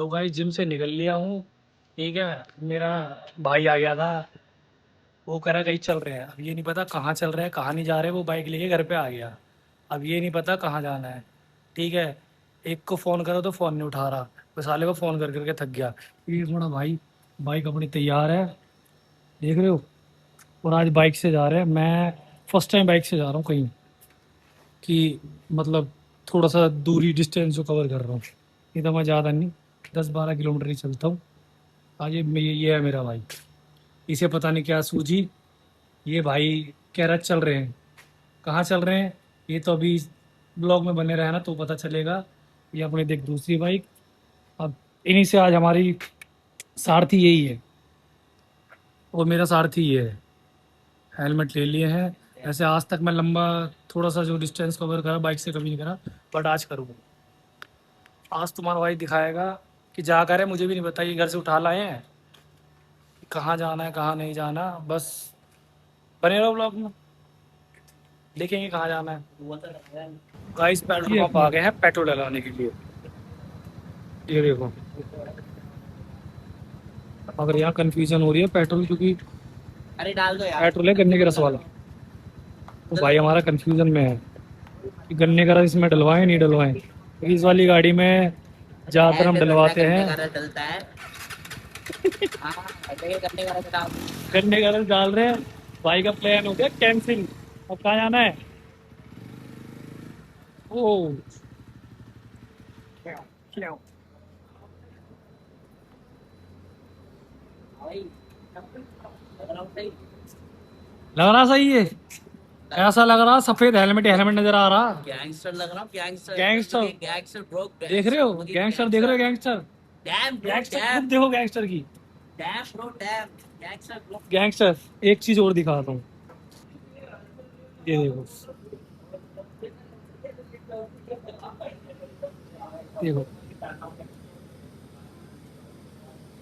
तो भाई जिम से निकल लिया हूँ। ठीक है। मेरा भाई आ गया था। वो कह रहा कहीं चल रहे हैं। अब ये नहीं पता कहाँ चल रहे हैं कहाँ नहीं जा रहे। वो बाइक लेके घर पे आ गया। अब ये नहीं पता कहाँ जाना है। ठीक है। एक को फ़ोन करो तो फ़ोन नहीं उठा रहा। तो साले को फ़ोन कर करके थक गया। ये बड़ा भाई बाइक अपनी तैयार है। देख रहे हो। और आज बाइक से जा रहे हैं। मैं फर्स्ट टाइम बाइक से जा रहा हूँ कहीं कि मतलब थोड़ा सा दूरी डिस्टेंस जो कवर कर रहा हूँ। नहीं तो मैं ज़्यादा नहीं 10-12 किलोमीटर ही चलता हूँ। आज ये है मेरा भाई। इसे पता नहीं क्या सूझी। ये भाई कह रहा चल रहे हैं। कहाँ चल रहे हैं ये तो अभी ब्लॉग में बने रहना तो पता चलेगा। ये अपने देख दूसरी बाइक। अब इन्हीं से आज हमारी सारथी यही है। और मेरा सारथी ये है। हेलमेट ले लिए हैं। ऐसे आज तक मैं लंबा थोड़ा सा जो डिस्टेंस कवर करा बाइक से कभी नहीं करा। बट आज करूँगा। आज तुम्हारा भाई दिखाएगा कि जा कर है। मुझे भी नहीं पता ये घर से उठा लाए हैं। कहाँ जाना है कहाँ नहीं जाना बस बने रहो ब्लॉग में। देखेंगे कहाँ जाना है। गाइस पेट्रोल पंप आ गए हैं पेट्रोल डलाने के लिए। ये देखो। अगर यहाँ कंफ्यूजन हो रही है पेट्रोल क्योंकि अरे डाल दो यार। पेट्रोल है गन्ने के रस वाला। तो भाई हमारा कंफ्यूजन में है कि गन्ने का रस इसमें डलवाएं नहीं डलवाएं क्योंकि इस वाली गाड़ी में ज़्यादातर हम ऐसे थोड़ी ना डलवाते गन्ने हैं। का रस डलता है। हाँ, ऐसे ही गन्ने का रस डाल। गन्ने का रस डाल रहे हैं। भाई का प्लान हो गया कैंसिल। अब कहाँ जाना है। ओ क्या भाई लग रहा हूँ सही। लग रहा सही है। ऐसा लग रहा सफेद हेलमेट हेलमेट नजर आ रहा। गैंगस्टर लग रहा हूँ, गैंगस्टर गैंगस्टर गैंगस्टर ब्रो, देख रहे हो गैंगस्टर देख रहे हो gangster. Gangster. Damn bro gangster खुद डैम। देखो गैंगस्टर की। Damn bro damn. Gangster bro. Gangster एक चीज और दिखाता हूँ। ये देखो। देखो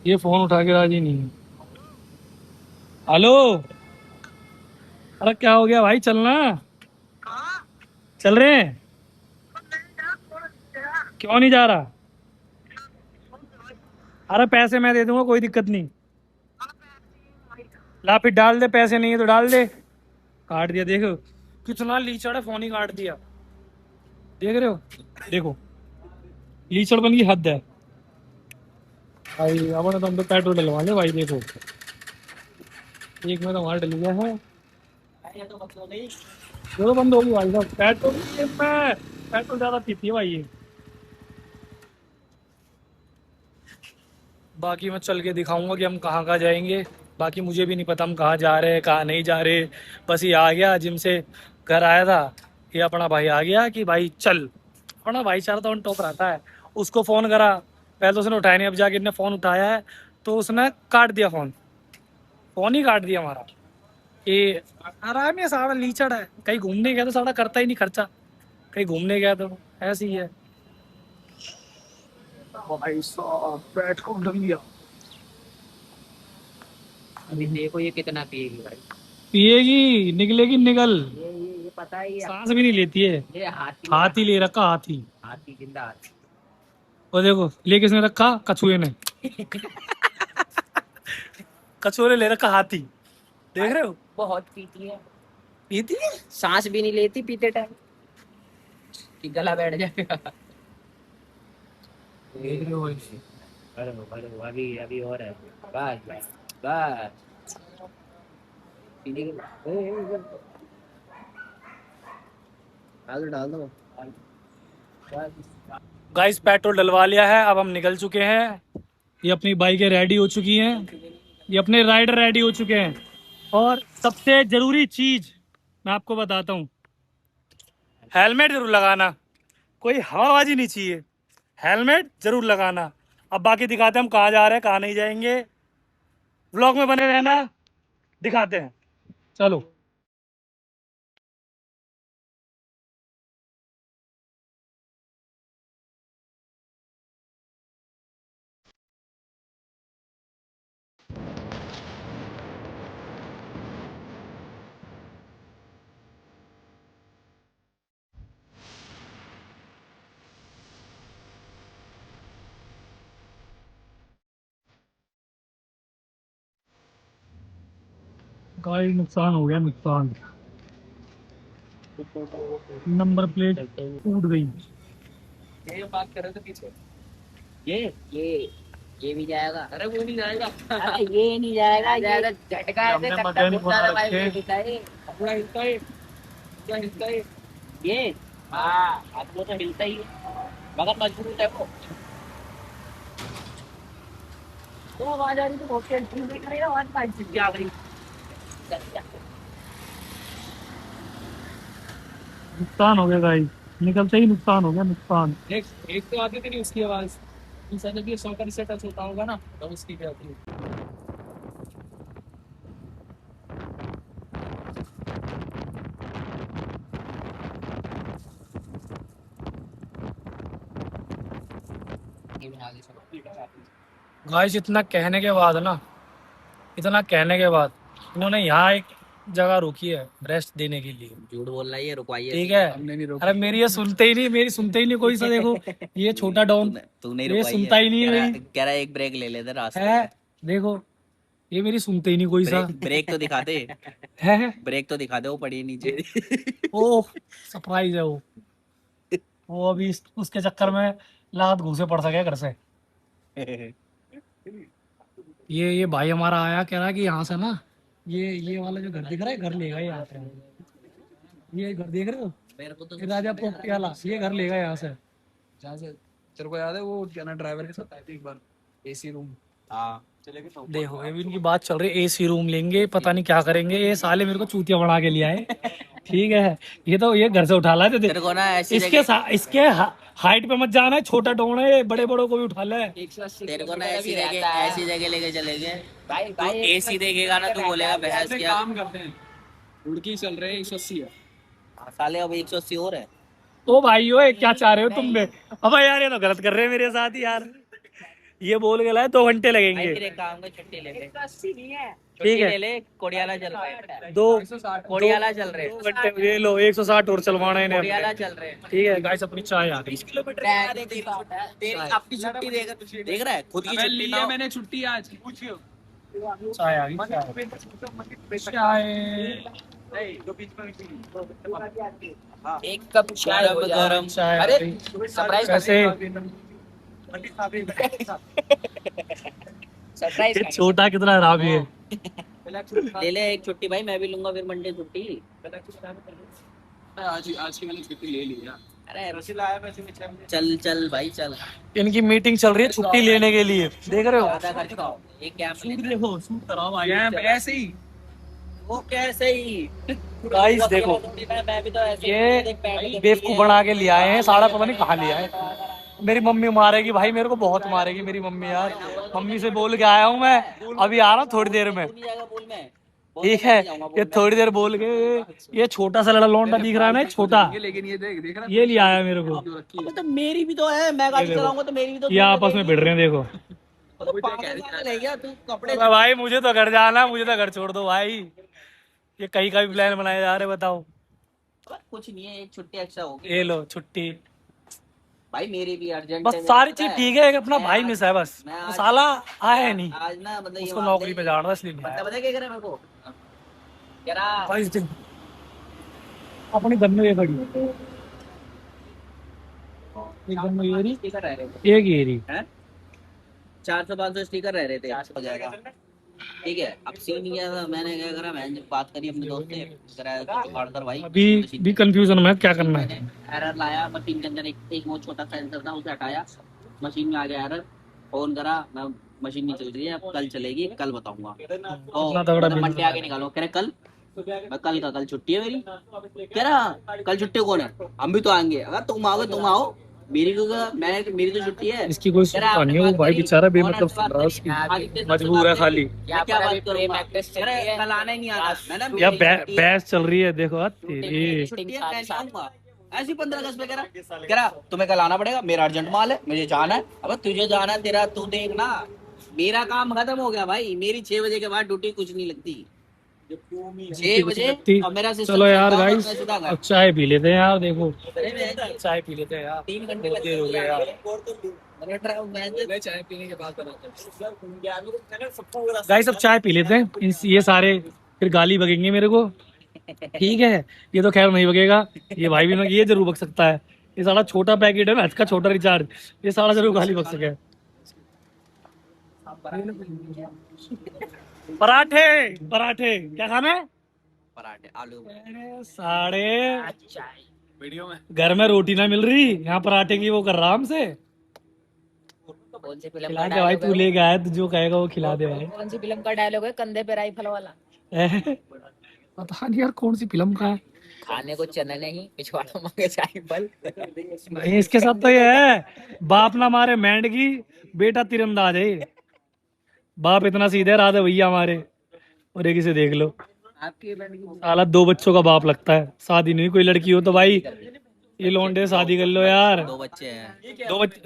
ये फोन उठा के राजी नहीं है। हेलो। अरे क्या हो गया भाई चलना। चल रहे हैं। क्यों नहीं जा रहा। अरे पैसे मैं दे दूंगा कोई दिक्कत नहीं। ला फिर डाल दे पैसे नहीं है तो डाल दे। काट दिया देखो। कितना लीचड़ है फोन ही काट दिया। देख रहे हो। देखो लीचड़ बन की हद है। भाई अपने तुम तो पेट्रोल डलवा ले भाई देखो। एक में तो हमारा डल गया है। ये तो मतलब नहीं। ये तो बंद होगी भाई साहब पेट्रोल में। पेट्रोल ज्यादा पीती है भाई ये। बाकी मैं चल के दिखाऊंगा कि हम कहाँ कहाँ जाएंगे। बाकी मुझे भी नहीं पता हम कहाँ जा रहे हैं कहाँ नहीं जा रहे। बस ये आ गया जिम से घर आया था। ये अपना भाई आ गया कि भाई चल। अपना भाई चार तो ऑन टॉप रहता है। उसको फ़ोन करा। पहले तो उसने उठाया नहीं अब जाके इसने फ़ोन उठाया है। तो उसने काट दिया फ़ोन। फ़ोन ही काट दिया हमारा। कि आराम है सारा लीचड़ है कहीं घूमने गया तो सारा करता ही नहीं खर्चा। कहीं घूमने गया तो ऐसे ही है। भाई साहब पेट्रोल डल गया। अभी देखो ये कितना पिएगी भाई। पिएगी निकलेगी निकल। ये पता ही है। सांस भी नहीं लेती है। ये हाथी है। हाथी ले रखा हाथी। हाथी जिंदा हाथी। और देखो ले किसने रखा कछुए ने। कछुए ने ले रखा हाथी। देख भाई रहे हो। बहुत पीती है। पीती है। सांस भी नहीं लेती पीते टाइम कि गला बैठ जाएगा। देख रहे हो भाई। भरो भरो अभी अभी हो रहा है। बस बस बस। पीने के डाल दो डाल दो। बस। गाइस पेट्रोल डलवा लिया है अब हम निकल चुके हैं। ये अपनी बाइकें रेडी हो चुकी हैं। ये अपने राइडर रेडी हो चुके हैं। और सबसे जरूरी चीज मैं आपको बताता हूँ। हेलमेट जरूर लगाना। कोई हवाबाजी नहीं चाहिए। हेलमेट जरूर लगाना। अब बाकी दिखाते हैं हम कहाँ जा रहे हैं कहाँ नहीं जाएंगे। व्लॉग में बने रहना। दिखाते हैं। चलो। गाड़ी नुकसान हो गया, नुकसान। नंबर प्लेट टूट गई। ये बात कर रहे थे पीछे। ये ये ये भी जाएगा। अरे वो नहीं जाएगा। अरे ये नहीं जाएगा, ये झटका ऐसे हमने चक्कर मैकेनिक घुसता बना है भाई, रखे। वो हिलता है। पूरा हिलता है, पूरा हिलता है। ये हाँ, अब वो तो हिलता ही है, मगर मजबूत है वो। तो आवाज आ रही तो बहुत टेंशन देख रही है, आवाज पाइप से क्या आ गई। नुकसान हो गया गाइस, निकलते ही नुकसान हो गया, नुकसान। एक एक तो आती थी नहीं उसकी आवाज, दूसरा जब ये सॉकर से टच होता होगा ना तो उसकी भी आती है। गाइस इतना कहने के बाद ना, इतना कहने के बाद इन्होंने यहाँ एक जगह रोकी है रेस्ट देने के लिए। झूठ बोल रहा है ये, रुकवाइए। ठीक है, हमने नहीं रोकी। अरे मेरी ये सुनते ही नहीं, मेरी सुनते ही नहीं कोई सा। देखो ये छोटा डॉन, तूने ये रुकवाई सुनता ही नहीं है मेरी। कह रहा है एक ब्रेक ले लेते रास्ते है, में। देखो ये मेरी सुनते ही नहीं कोई सा। ब्रेक तो दिखा दे, है, ब्रेक तो दिखा दे, वो पड़ी है नीचे। ओ सरप्राइज है वो अभी उसके चक्कर में लात घूसे पड़ सके घर से। ये भाई हमारा आया, कह रहा है कि यहाँ से ना ये वाला जो घर दिख रहा है, घर लेगा यहाँ से। ये घर देख रहे हो, मेरे को तो ये राजा प्रॉपर्टी वाला, ये घर लेगा यहाँ से। जहाँ से तेरे को याद है वो क्या ना ड्राइवर के साथ आए थे एक बार एसी रूम। हाँ चले गए तो देखो अभी इनकी बात चल रही है, एसी रूम लेंगे, पता नहीं क्या करेंगे। ये साले मेरे को चूतिया बना के लिया है। ठीक है, ये तो ये घर से उठा लाए थे। तेरे को ना ऐसी इसके हाइट पे मत जाना है, छोटा डोंग है, बड़े बड़ों को भी उठा ले। तेरे को ना ऐसी जगह लेके चलेंगे भाई। भाई एसी देखेगा ना तो बोलेगा बहस क्या। काम करते हैं, उड़की चल रहे हैं 180 है। साले अब 180 और है। ओ भाई ओए क्या चाह रहे हो तुम बे? अबे यार ये तो गलत कर रहे हैं मेरे साथ ही यार। ये बोल के लाए 2 घंटे भाई लगेंगे। फिर एक काम कर, छुट्टी ले ले। 180 नहीं है, ठीक है। ले ले, कोडियाला चल रहे हैं। 2 कोडियाला चल रहे हैं। 2 घंटे ये लो, 160 और चलवाना है इन्हें। कोडियाला चल रहे हैं। ठीक है गाइस, अपनी चाय आ गई। 20 किलोमीटर तेरी अपनी छुट्टी देख रहा है, खुद की छुट्टी ना हो। मैंने छुट्टी आज पूछियो। चाय आ गई, चाय। एक कप चाय हो जाए। गरम चाय। अरे सरप्राइज कैसे सरप्राइज ये छोटा कितना हरामी है। ले ले एक छुट्टी भाई, मैं भी लूंगा फिर मंडे छुट्टी। आज की मैंने छुट्टी ले ली यार। अरे चल चल भाई चल। इनकी मीटिंग चल रही है छुट्टी लेने के लिए, देख रहे हो। आधा खर्च का एक कैंप देखो सूट कराओ भाई। ऐसे ही वो कैसे ही गाइस देखो, मैं भी तो ऐसे ये बेवकूफ बना के ले आए हैं, साड़ा पता नहीं कहाँ ले आए। मेरी मम्मी मारेगी भाई, मेरे को बहुत मारेगी मेरी मम्मी यार। मम्मी से बोल के आया हूँ मैं, अभी आ रहा हूँ थोड़ी देर में। ठीक है, ये थोड़ी देर बोल के ये छोटा सा लड़ा लौंडा दिख रहा है ना, छोटा, लेकिन ये देख रहा ये ले आया मेरे को। अबे तो मेरी भी तो है, मैं गाड़ी चलाऊंगा तो मेरी भी तो। ये आपस में भिड़ रहे हैं देखो। ले गया तू कपड़े। अबे भाई मुझे तो घर जाना, मुझे तो घर छोड़ दो भाई। ये कहीं का भी प्लान बनाए जा रहे, बताओ। कुछ नहीं है, एक छुट्टी एक्स्ट्रा होगी। ये लो छुट्टी, भाई मेरी भी अर्जेंट बस सारी चीज ठीक है, एक अपना भाई मिस है बस। मैं वो साला आया नहीं, आज ना मतलब उसको नौकरी पे जाना था इसलिए नहीं पता आया। पता क्या करे मेरे को, कह रहा भाई इस दिन अपनी गन में ये खड़ी है। एक गन में ये रही, स्टिकर रह रहे एक ये रही। हैं, 400-500 स्टिकर रह रहे थे, हो जाएगा। ठीक है, अब सीन ये था, मैंने क्या करा, मैंने जब बात करी अपने दोस्त से, करा जुगाड़ कर भाई। अभी भी कंफ्यूजन में क्या करना है। एरर लाया मशीन के अंदर, एक वो छोटा सेंसर था उसे हटाया, मशीन में आ गया एरर। फोन करा, मैं मशीन नहीं चल रही है, अब कल चलेगी, कल बताऊंगा। इतना तगड़ा business मंडे आगे निकालो, कह रहे कल। मैं कल का कल छुट्टी है मेरी। कह रहा कल छुट्टी कौन है, हम भी तो आएंगे। अगर तुम आओगे तुम आओ, मेरी तो छुट्टी है। इसकी कोई सुनता नहीं है, वो भाई बेचारा बेमतलब सुन रहा है, उसकी मजबूर है खाली। क्या बात करूंगा, कल आना ही नहीं आ रहा। या बहस चल रही है देखो तेरी। ऐसी 15 अगस्त पे कह रहा तुम्हें कल आना पड़ेगा, मेरा अर्जेंट माल है, मुझे जाना है। अब तुझे जाना है, तेरा तू देखना, मेरा काम खत्म हो गया भाई। मेरी 6 बजे के बाद ड्यूटी कुछ नहीं लगती, 6 बजे। और मेरा चलो यार गाइस, अब चाय पी लेते हैं यार। देखो चाय पी लेते हैं यार, 3 घंटे बहुत देर हो गया यार। चाय पीने के बाद गाइस अब चाय पी लेते हैं। ये सारे फिर गाली बकेंगे मेरे को। ठीक है, ये तो खैर नहीं बकेगा, ये भाई भी ना, ये जरूर बक सकता है। ये साला छोटा पैकेट है ना, इसका छोटा रिचार्ज, ये साला जरूर गाली बक सके। पराठे, पराठे क्या खाना है? पराठे आलू। अरे साढ़े, वीडियो में घर में रोटी ना मिल रही, यहाँ पराठे की वो कर रहा हमसे। कौन सी फिल्म का खिला के भाई, डायलॉग तू है? लेके आया, तू जो कहेगा वो खिला दे भाई। कौन सी फिल्म का डायलॉग है, कंधे पे राइफल वाला? पता नहीं यार कौन सी फिल्म का है। खाने को चना नहीं, पिछवाड़ा मांगे राइफल। नहीं, इसके साथ तो ये है, बाप ना मारे मेंढकी, बेटा तीरंदाज है ये। बाप इतना सीधे राधे भैया हमारे, और एक इसे देख लो, आपकी बैंड की साला 2 बच्चों का बाप लगता है। शादी नहीं हुई, कोई लड़की हो तो भाई ये लौंडे शादी कर लो यार। 2 बच्चे हैं। 2 बच्चे,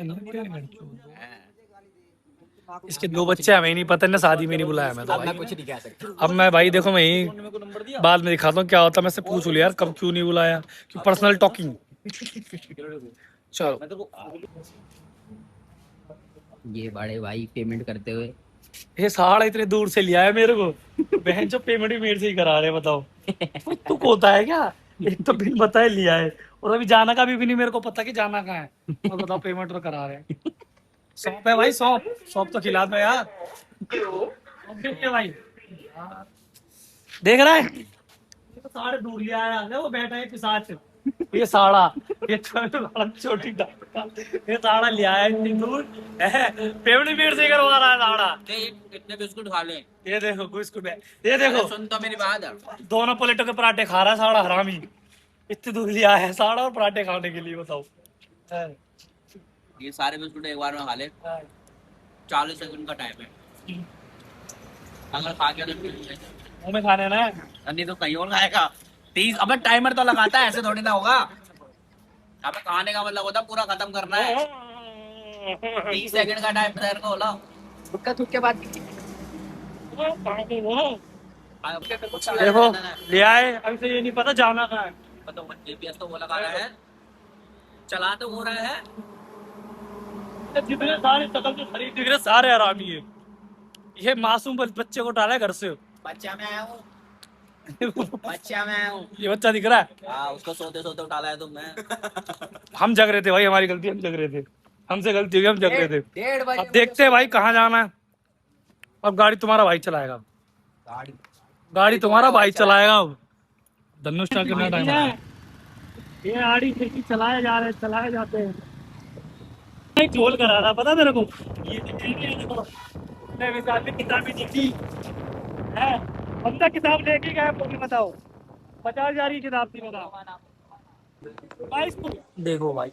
इसके 2 बच्चे, हमें नहीं पता, ना शादी में नहीं बुलाया मैं तो भाई। कुछ नहीं कह सकता। अब मैं भाई देखो, मैं ही बाद में दिखाता हूँ क्या होता है। मैं से पूछ लिया यार कब क्यों नहीं बुलाया, कि पर्सनल टॉकिंग। चलो, ये बड़े भाई पेमेंट करते हुए। ये साड़ा इतने दूर से लिया है मेरे को, बहन जो पेमेंट भी मेरे से ही करा रहे हैं, बताओ तू होता है क्या? एक तो बिन बताए लिया है, और अभी जाना का भी नहीं मेरे को पता कि जाना कहाँ है, और बताओ पेमेंट तो करा रहे हैं। सौंप है भाई, सौंप, सौंप तो खिला दो यार। सौंप भी नहीं है भाई, देख रहा है, ये तो साढ़े दूर लिया है, वो बैठा है पिशाच, ये साड़ा, ये छोटी डाल, ये साड़ा लिया है इतनी दूर, पेमेंट भी मेरे से ही करवा रहा है साड़ा। कितने बिस्कुट खा ले। ये देखो बिस्कुट है, ये देखो सुन तो मेरी बात। दोनों प्लेटों के पराठे खा रहा है साड़ा हरामी, इतनी दूर लिया है साड़ा और पराठे खाने के लिए, बताओ। ये सारे बिस्कुट एक बार में खा ले। 40 सेकंड का टाइम है, अगर खा के मुंह में खाने ना, नहीं तो कहीं और खाएगा। 30, अबे टाइमर तो लगाता है, ऐसे थोड़ी ना होगा। अबे खाने का मतलब होता है पूरा खत्म करना है। 30 सेकंड का टाइम तेरे को होला। थुक्का थुक्के बात। देखो ले आए, अभी से ये नहीं पता जाना कहाँ है। तो जीपीएस तो वो लगा रहा है, चला तो हो रहा है। जितने सारे शकल के खरीद दिख रहे सारे हरामी है, ये मासूम बच्चे को डाला है घर से। बच्चा मैं आया हूँ, बच्चा मैं आया हूँ। ये बच्चा दिख रहा है, हाँ, उसको सोते सोते उठाला है तुमने। हम जग रहे थे भाई, हमारी गलती, हम जग रहे थे, हमसे गलती हुई, हम जग रहे थे। 1:30 बजे अब देखते हैं भाई कहाँ जाना है। अब गाड़ी तुम्हारा भाई चलाएगा, गाड़ी तुम्हारा भाई चलाएगा। अब धनुष का कितना टाइम है? ये गाड़ी खिड़की चलाए जा रहे, चलाए जाते हैं। झोल करा रहा, पता तेरे को? ये किताब भी जीती है, बंदा किताब लेके गया, बोली बताओ 50,000 की किताब थी, बताओ। देखो भाई,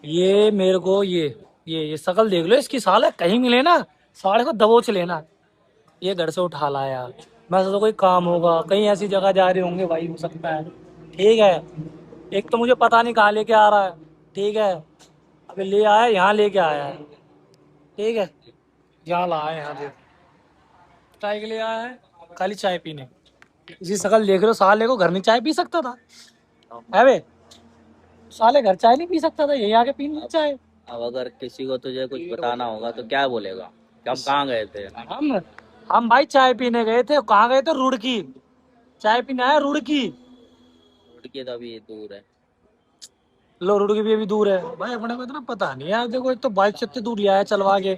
ये मेरे को ये शकल देख लो इसकी, साला कहीं मिले ना साले को दबोच लेना। ये घर से उठा लाया, मैं सोचा कोई काम होगा, कहीं ऐसी जगह जा रहे होंगे भाई, हो सकता है। ठीक है, एक तो मुझे पता नहीं कहाँ लेके आ रहा है, ठीक है, अभी ले आया, यहाँ लेके आया है, ठीक है, यहाँ लाया, यहाँ देख चाय के लिए आया है, खाली चाय पीने। इसी शकल देख रहे हो, साले को घर में चाय पी सकता था है बे, साले घर चाय नहीं पी सकता था, यही आके पी ली चाय। अब अगर किसी को तुझे कुछ बताना होगा तो क्या बोलेगा कि हम कहाँ गए थे? हम भाई चाय पीने गए थे, कहाँ गए थे? रुड़की, चाय पीने आया रुड़की। रुड़की तो अभी दूर है। लो रुड़की भी अभी दूर है भाई, अपने को इतना पता नहीं यार। देखो एक तो बाइक से इतनी दूर लिया है चलवा के,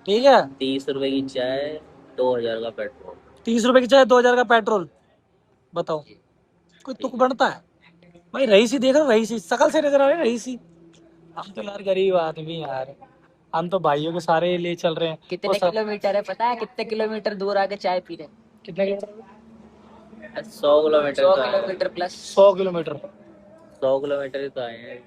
ठीक है, 30 रुपए की चाय, 2000 का पेट्रोल। 30 रुपए की चाय, 2,000 का पेट्रोल, बताओ कोई तुक बनता है भाई? रईसी देख रहे, रईसी शकल से नजर आ रही है, रईसी। हम तो यार गरीब आदमी यार, हम तो भाइयों के सारे ले चल रहे हैं। कितने किलोमीटर है पता है? कितने किलोमीटर दूर आके चाय पी रहे? कितने किलोमीटर? 100 किलोमीटर 100 तो आए। Kilometre plus. 100 किलोमीटर। 100 किलोमीटर ही तो आए हैं,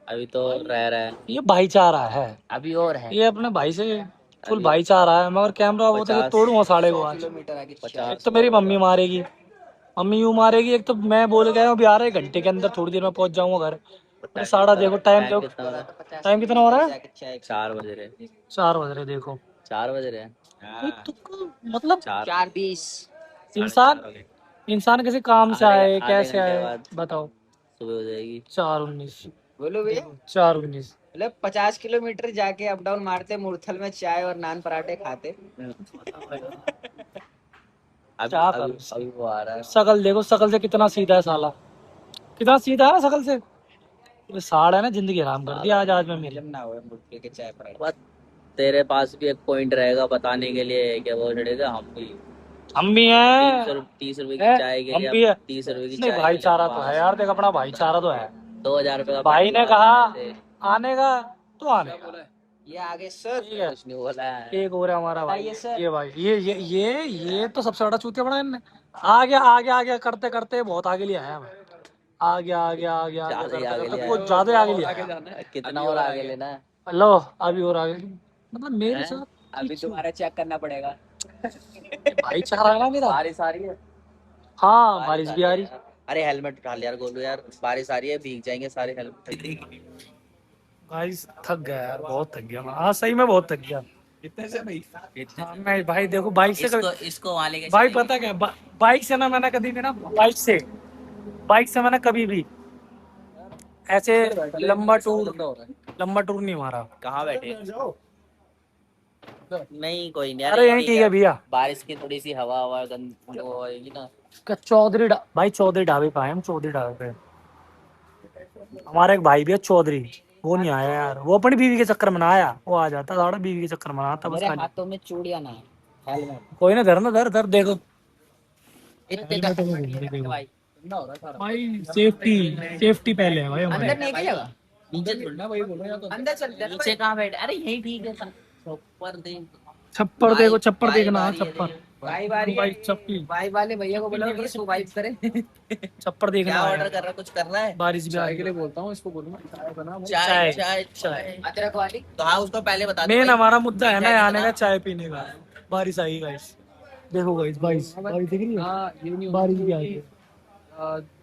अभी तो रह रहा है। ये भाईचारा है, अभी और है। ये अपने भाई से फुल भाईचारा है, मगर कैमरा वो तो तोड़ूंगा साढ़े को आज। किलोमीटर आगे एक तो मेरी मम्मी मारेगी, मम्मी यूं मारेगी, एक तो मैं बोल गया हूँ अभी आ रहा है, घंटे के अंदर थोड़ी देर में पहुंच जाऊंगा घर। अरे साड़ा देखो टाइम, देखो टाइम कितना हो रहा है, 4 बज रहे। 4 बज रहे, देखो 4 बज रहे भाई, तुक्का मतलब 4:20। इंसान किसी काम से आए, आधे कैसे घंटे आए बाद बताओ? सुबह हो जाएगी। 4:19, बोलो भैया, 4:19। मतलब 50 किलोमीटर जाके अप डाउन मारते, मुरथल में चाय और नान पराठे खाते। अभी क्या अभी करूं? अभी वो आ रहा है। शकल देखो, शकल से कितना सीधा है साला, कितना सीधा है शकल से। ये साड़ है ना, जिंदगी हराम कर दिया आज में मेरी। ना हुए मुट्ठी के चाय पर बस। तेरे पास भी एक पॉइंट रहेगा बताने के लिए कि वो लड़ेगा हम भी। हम भी तीन हैं। सौ 30 रुपए की हैं? चाय के हम लिए भी है। 30 रुपए की नहीं, चाय के लिए भाईचारा तो वहां है से यार, देख अपना भाईचारा तो है। 2000 रुपए का भाई ने पेट्रोल कहा वहां से। आने का तो आने क्या का। बोला है? ये आगे सर ठीक है, कुछ नहीं बोला है। एक और है हमारा भाई। बताइए सर। ये भाई, ये तो सबसे बड़ा चूतिया बना इनने। आ गया आ गया आ गया करते करते बहुत आगे लिया है हमें। आ गया आ गया आ गया आ गया ज्यादा ही करते आगे करते लिया बहुत है। ज्यादा थोड़ा आगे और लिया आगे है। जाना है। कितना अभी और आगे आगे। लेना है? लो, अभी और आगे, मतलब मेरे हैं? साथ अभी दोबारा चेक करना पड़ेगा। भाईचारा है ना मेरा। बारिश आ रही है। हाँ, बारिश बारिश आ भी रही आ है रही। यार। अरे हेलमेट उठा लिया यार गोलू यार, बारिश आ रही है भीग जाएंगे सारे हेलमेट। भाई थक गया यार, बहुत थक गया मैं। हाँ सही में बहुत थक गया। इतने से भाई। हाँ, मैं भाई देखो बाइक से इसको कभी, इसको वहां लेके भाई चलेंगे। पता क्या बाइक से ना मैंने कभी भी ना, बाइक से मैंने कभी भी ऐसे लंबा टूर नहीं मारा। कहाँ बैठे? नहीं कोई नहीं यार, अरे यही यही ठीक ठीक है। है भैया। बारिश की थोड़ी सी हवा हवा गंद वो आएगी ना। भाई चौधरी ढाबे पे आए हम, चौधरी ढाबे पे। हमारा एक भाई भी है चौधरी, वो नहीं आया यार, वो अपनी बीवी के चक्कर में ना आया, वो आ जाता थोड़ा बीवी के चक्कर में ना आता बस मेरे खाली। हाथों में चूड़ियां ना है। हेलमेट कोई ना, धर ना, धर धर देखो। इतने हेलमेट का में हेलमेट घूमने देखो। भाई। ठंडा हो रहा है सारा। भाई सेफ्टी, सेफ्टी पहले है भाई हमारे। अंदर नहीं गिरेगा? नीचे ठंडा वही बोलो या तो अंदर चल नीचे कहाँ बैठे? अरे यही ठीक है सर। ऊपर दे। छप्पर भाई देखो, छप्पर भाई देखना, हाँ, बारी है छप्पर। देख। भाई बारी है। भाई चप्पी, भाई वाले भैया को बोलो ये स्वाइप करे। छप्पर देखना क्या आया। ऑर्डर कर रहा कुछ करना है? बारिश भी आ चाय के गई। लिए बोलता हूँ इसको, बोलूंगा चाय बना भाई। चाय चाय। चाय चाय अदरक वाली तो हाँ उसको पहले बता दो मेन भाई। हमारा मुद्दा है ना चाय आने कितना? का, चाय पीने का। बारिश आई गाइस, देखो गाइस, बारिश बारिश दिख रही है। हाँ ये नहीं होना बारिश भी चाहिए आ कि गई।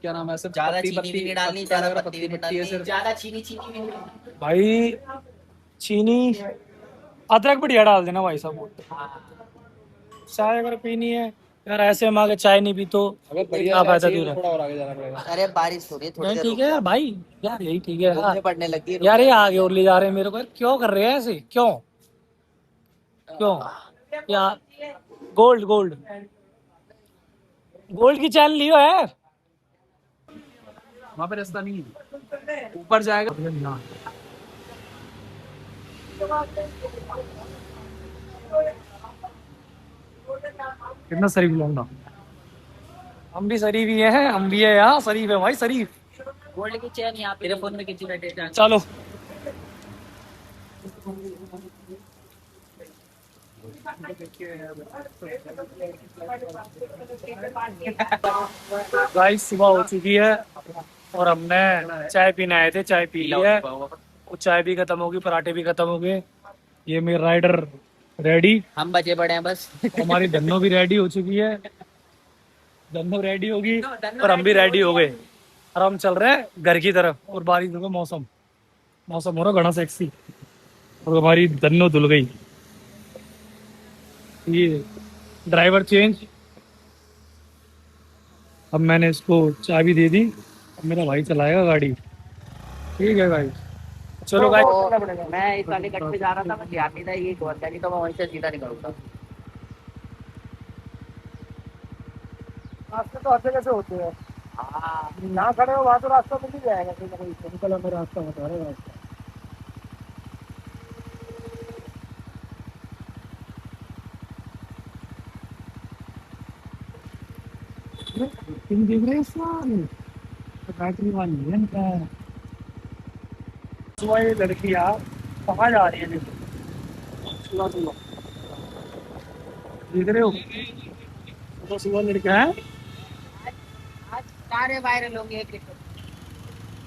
क्या नाम है सिर्फ ज्यादा पत्ती चीनी भी पत्ती नहीं डालनी, पत्ती ज्यादा वगैरह पत्ती भी पत्ती नहीं पत्ती है डालनी, सिर्फ। ज्यादा चीनी चीनी भी नहीं डालनी। भाई चीनी, अदरक बढ़िया डाल देना भाई साहब। चाय अगर पीनी है यार, ऐसे हम आगे चाय नहीं पी तो अगर बढ़िया क्या चाय फायदा चाहिए दूर तो है। थोड़ा और आगे जाना पड़ेगा। अरे बारिश हो रही है थोड़ी नहीं देर ठीक रुक है जा। यार भाई, यार यही ठीक है घूमने यार। पड़ने लगी रुक यार जा ये रुक आगे जा। और ले जा रहे हैं मेरे को यार, क्यों कर रहे हैं ऐसे, क्यों क्यों यार। गोल्ड गोल्ड गोल्ड की चैन लियो है। वहां पे रास्ता नहीं है, ऊपर जाएगा। कितना शरीफ लौंडा, हम भी शरीफ ही हैं, हम भी है यहाँ, शरीफ है भाई, शरीफ। गोल्ड की चेन यहाँ पे तेरे फोन में कितनी बैठे जान। चलो गाइस, सुबह हो चुकी है और हमने चाय पीने आए थे, चाय पी ली है। वो चाय भी खत्म होगी, पराठे भी खत्म हो गए। ये मेरे राइडर रेडी, हम बचे पड़े हैं बस। हमारी धन्नो भी रेडी हो चुकी है, धन्नो रेडी होगी और हम भी रेडी हो गए और हम चल रहे हैं घर की तरफ। और बारिश देखो, मौसम मौसम हो रहा घना सेक्सी, और हमारी धन्नो धुल गई। ये ड्राइवर चेंज, अब मैंने इसको चाबी दे दी, अब मेरा भाई चलाएगा गाड़ी। ठीक है भाई, चलो भाई। मैं इस वाले कट पे जा रहा था, मैं ध्यान नहीं था ये कौन था, नहीं तो मैं वहीं से सीधा निकलूंगा। रास्ते तो अच्छे कैसे होते हैं, हाँ यहाँ खड़े हो वहाँ तो रास्ता मिल ही जाएगा, कोई ना कोई निकल हमें रास्ता बता रहे रास्ता। तुम देख रहे हो साले, तो बैटरी वाली है इनका। सुबह ये लड़कियाँ कहाँ जा रही है, देखो सुबह सुबह, देख रहे हो, सुबह सुबह लड़कियाँ हैं। आज सारे वायरल होंगे एक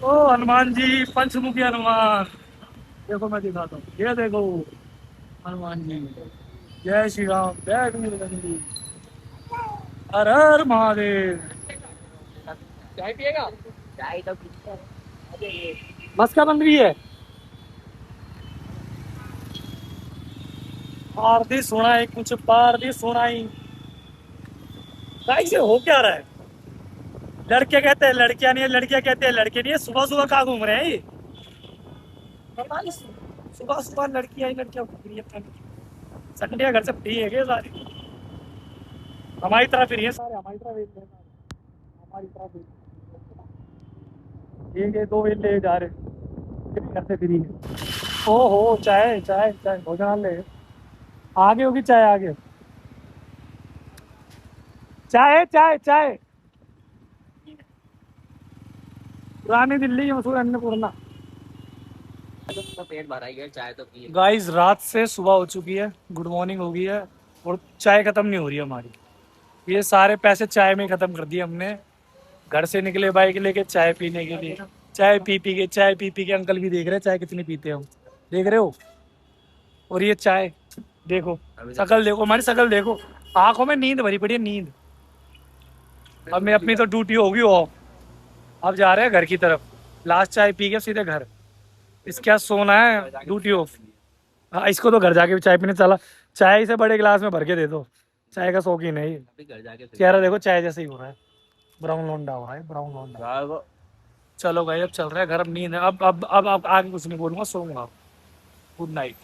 ओ हनुमान जी, पंचमुखी हनुमान, देखो मैं दिखाता हूँ, ये देखो हनुमान जी। जय श्री राम, जय वीरगंजी, हर हर महादेव। चाय पिएगा? चाय तो पीते हैं। बस का बंद भी है। आरती सुनाई कुछ पार दी सुनाई। भाई से हो क्या रहा है, लड़के कहते हैं लड़कियां नहीं है, लड़कियां कहते हैं लड़के नहीं है। सुबह सुबह कहाँ घूम रहे हैं ये, पता नहीं, सुबह सुबह लड़कियां ही लड़कियां घूम रही है। संडे घर से फ्री है क्या सारी। हमारी तरफ फिर ये सारे हमारी तरफ वेल ले हमारी तरफ एक दो वेल ले जा रहे फिर घर से फ्री है। ओ हो चाय चाय चाय भोजन ले आगे होगी चाय आगे चाय चाय चाय पुरानी दिल्ली की मशहूर अन्नपूर्णा। तो पेट भरा ही है, चाय तो पिए। गाइस रात से सुबह हो चुकी है, गुड मॉर्निंग हो गई है और चाय खत्म नहीं हो रही है हमारी। ये सारे पैसे चाय में खत्म कर दिए हमने। घर से निकले बाइक लेके चाय पीने के लिए, चाय पी पी के अंकल भी देख रहे हैं चाय कितनी पीते हैं हम, देख रहे हो। और ये चाय देखो, शकल देखो, हमारी शकल देखो, आंखों में नींद भरी पड़ी है, नींद। अब मैं अपनी तो ड्यूटी होगी ऑफ, अब जा रहे हैं घर की तरफ, लास्ट चाय पी के सीधे घर। इसके बाद सोना है, ड्यूटी ऑफ। हाँ इसको तो घर जाके भी चाय पीने चला, चाय इसे बड़े गिलास में भर के दे दो, चाय का शौकीन है ये। अभी घर जाके चेहरा देखो चाय जैसे ही हो रहा है, ब्राउन लोंडा हो रहा है, ब्राउन लोंडा। चलो भाई अब चल रहा है घर, अब नींद है, अब आगे कुछ नहीं बोलूंगा, सोऊंगा। Good night.